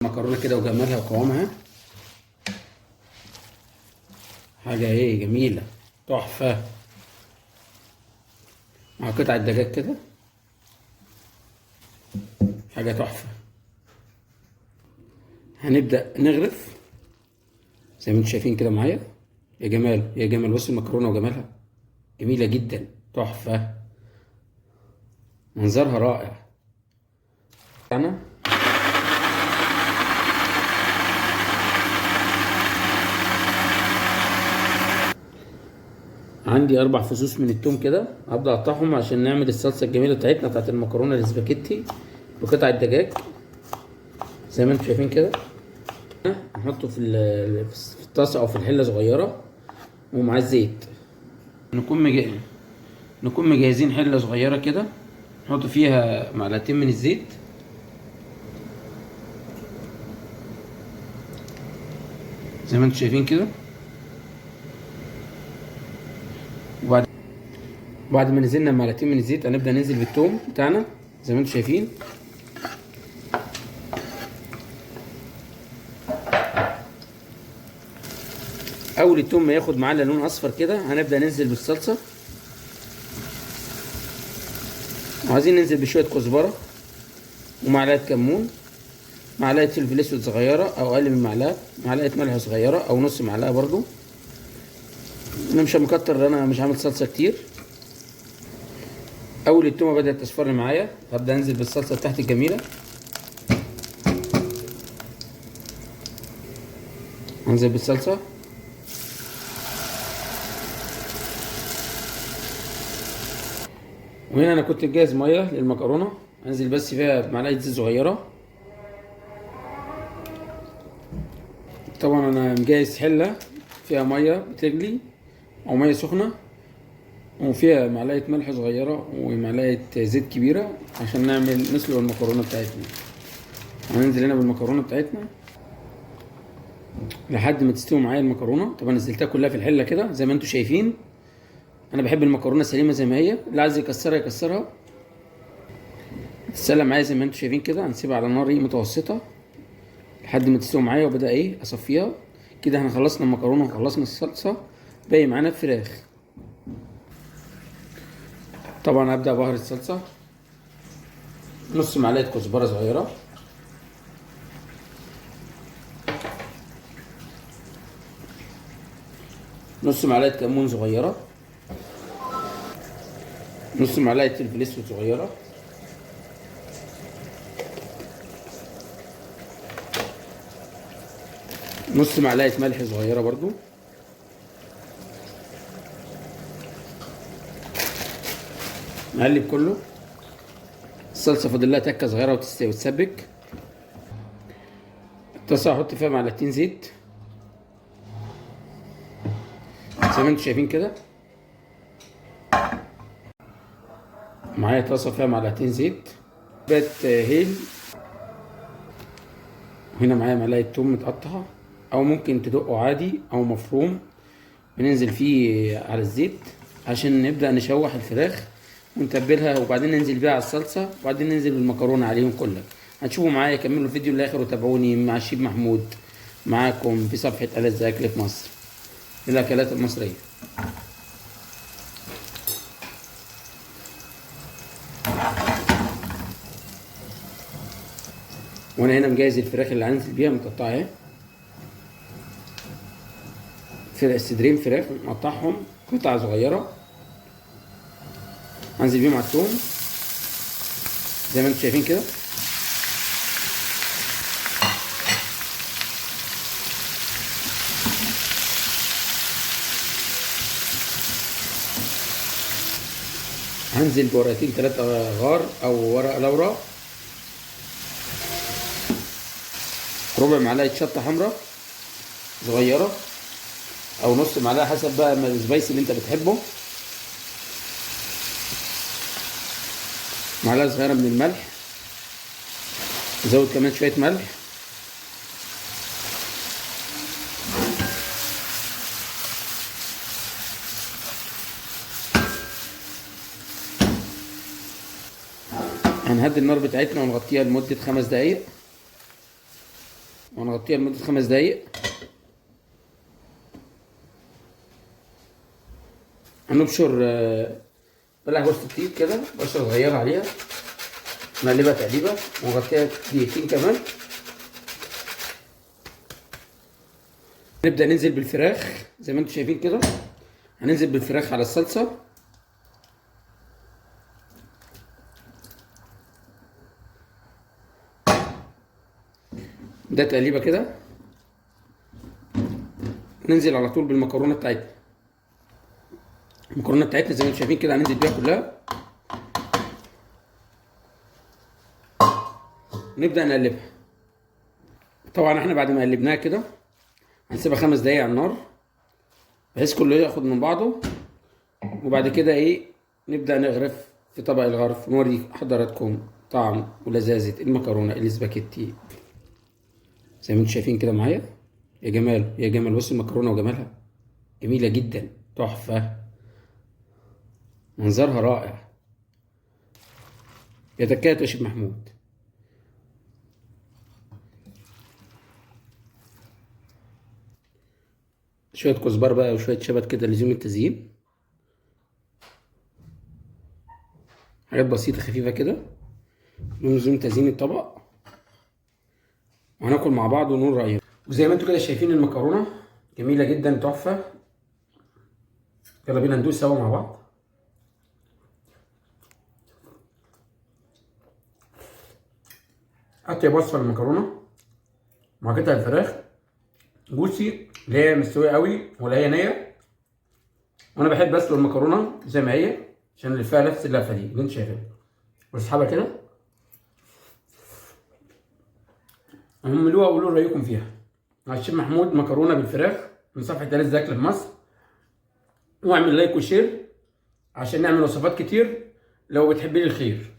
مكرونه كده وجمالها وقوامها حاجه ايه جميله تحفه، مع قطعه دجاج كده حاجه تحفه. هنبدا نغرف زي ما انتم شايفين كده معايا. يا جمال يا جمال، بص المكرونه وجمالها جميله جدا تحفه، منظرها رائع. انا عندي 4 فصوص من التوم كده، هبدا اقطعهم عشان نعمل الصلصه الجميله بتاعتنا بتاعت المكرونه الاسباجيتي بقطع الدجاج زي ما انتم شايفين كده. نحطه في الطاسه او في الحله صغيره ومعاه الزيت. نكون مجهزين حله صغيره كده، نحط فيها معلقتين من الزيت زي ما انتم شايفين كده. وبعد ما نزلنا معلقتين من الزيت هنبدا ننزل بالثوم بتاعنا زي ما انتم شايفين. اول الثوم ما ياخد معانا لون اصفر كده هنبدا ننزل بالصلصه، وعايزين ننزل بشويه كزبره ومعلقه كمون، معلقه فلفل اسود صغيره او اقل من معلقه، معلقه ملح صغيره او نص معلقه برضو. انا مش مكتر، انا مش عامل صلصه كتير. اول التومه بدات تصفر معايا هبدا انزل بالصلصه بتاعتي الجميله. انزل بالصلصه وهنا انا كنت مجهز ميه للمكرونه، انزل بس فيها معلقه زيت صغيره. طبعا انا مجهز حله فيها ميه بتغلي او ميه سخنه، وفيها معلقه ملح صغيره ومعلقه زيت كبيره عشان نسلق المكرونه بتاعتنا. هننزل هنا بالمكرونه بتاعتنا لحد ما تستوي معايا المكرونه. طبعا نزلتها كلها في الحله كده زي ما انتم شايفين. انا بحب المكرونه سليمه زي ما هي، اللي عايز يكسرها يكسرها. تتسلق معايا زي ما انتم شايفين كده. هنسيبها على نار متوسطه لحد ما تستوي معايا وبدا اصفيها كده. احنا خلصنا المكرونه وخلصنا الصلصه، باقي معانا الفراخ. طبعا هبدا بهر الصلصه، نص معلقه كزبره صغيره، نص معلقه كمون صغيره، نص معلقه فلفل اسود صغيره، نص معلقه ملح صغيره برضو، نقلب كله. الصلصه فاضل لها تكه صغيره وتستوي وتسبك. الطاسه هحط فيها معلقتين زيت زي ما انتم شايفين كده. معايا طاسه فيها معلقتين زيت، بات هيل، وهنا معايا معلقه توم متقطعه او ممكن تدقه عادي او مفروم. بننزل فيه على الزيت عشان نبدا نشوح الفراخ ونتبلها، وبعدين ننزل بيها على الصلصه، وبعدين ننزل بالمكرونه عليهم كلها. هتشوفوا معايا، كملوا الفيديو للاخر وتابعوني مع الشيف محمود معاكم في صفحه ألذ أكل في مصر للاكلات المصريه. وانا هنا مجهز الفراخ اللي هنزل بيها متقطعه اهي. صدرين فراخ مقطعهم قطع صغيره، هنزل بيهم على الثوم زي ما انتم شايفين كده. هنزل بورقتين 3 غار او ورق لورا، ربع معلقه شطه حمراء صغيره او نص معلقه حسب بقى السبايسي اللي انت بتحبه، معلقه صغيره من الملح، زود كمان شويه ملح، هنهدي النار بتاعتنا ونغطيها لمده 5 دقايق. وهنغطيها لمدة 5 دقايق. هنبشر بلح جوز الطيب كده بشرة صغيرة عليها، نقلبها تقليبة ونغطيها دقيقتين كمان. نبدأ ننزل بالفراخ زي ما انتم شايفين كده. هننزل بالفراخ على الصلصة، ده تقليبة كده. ننزل على طول بالمكرونة بتاعتنا. المكرونة بتاعتنا زي ما انتم شايفين كده هننزل بيها كلها، نبدأ نقلبها. طبعا احنا بعد ما قلبناها كده هنسيبها 5 دقايق على النار بحيث كله ياخد من بعضه، وبعد كده نبدأ نغرف في طبق الغرف، نوري حضراتكم طعم ولذاذة المكرونة الاسباجيتي زي ما انتم شايفين كده معايا. يا جمال يا جمال، بص المكرونة وجمالها، جميلة جدا، تحفة، منظرها رائع. يا تكات يا شيخ محمود. شوية كزبرة بقى وشوية شبت كده لزوم التزيين، حاجات بسيطة خفيفة كده لزوم تزيين الطبق، وهناكل مع بعض ونقول رأينا. وزي ما انتوا كده شايفين المكرونة جميلة جدا، تحفة. يلا بينا ندوس سوا مع بعض. أطيب وصفة للمكرونة مع قطع الفراخ جوسي، اللي هي مستوية قوي ولا هي نية. وانا بحب اسلق المكرونة زي ما هي عشان اللي فيها نفس اللفة دي اللي انت شايفها، واسحبها كده اعملوها وقولوا رأيكم فيها. مع الشيف محمود مكرونة بالفراخ من صفحة ألذ أكل في مصر. واعمل لايك وشير عشان نعمل وصفات كتير لو بتحبي لي الخير.